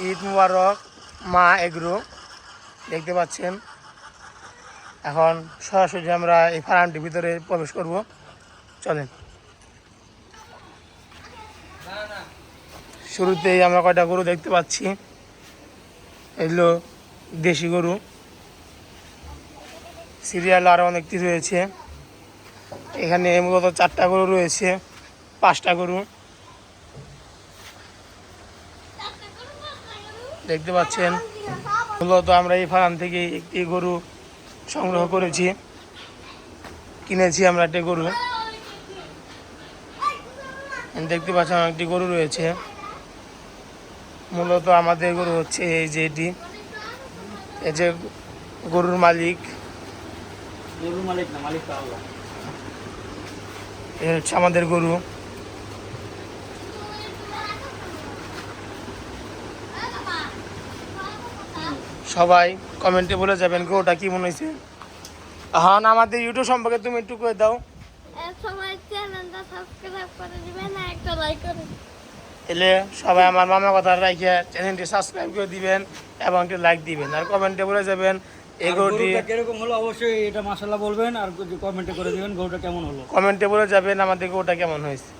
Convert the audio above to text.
ঈদ মুবারক মা এগ্রো দেখতে পাচ্ছেন। এখন সরাসরি আমরা এই ফার্মটির ভিতরে প্রবেশ করব, চলেন। শুরুতেই আমরা কয়টা গরু দেখতে পাচ্ছি, এগুলো দেশি গরু। সিরিয়াল আরও অনেকটি রয়েছে। এখানে মূলত 4টা গরু রয়েছে, 5টা গরু দেখতে পাচ্ছেন। মূলত আমরা এই ফার্ম থেকে একটি গরু সংগ্রহ করেছি, কিনেছি আমরা একটি গরু। দেখতে পাচ্ছেন একটি গরু রয়েছে। মূলত আমাদের গরু হচ্ছে এই যে এটি, এই যে গরুর মালিক, এই হচ্ছে আমাদের গরু। সবাই কমেন্টে বলে যাবেন গরুটা কি মনে হয়েছে। হ্যাঁ, আমাদের ইউটিউব সম্পর্কে তুমি একটু করে দাও। সবাই চ্যানেলটা সাবস্ক্রাইব করে দিবেন আর একটা লাইক করে দিবেন। এলে সবাই আমার মামার কথা রাখে চ্যানেলটি সাবস্ক্রাইব করে দিবেন এবং একটি লাইক দিবেন, আর কমেন্টে বলে যাবেন এই গরুটি কিরকম হলো অবশ্যই এটা মাশাআল্লাহ বলবেন, আর কমেন্টে করে দিবেন গরুটা কেমন হলো। কমেন্টে বলে যাবেন আমাদের গরুটা কেমন হয়েছে।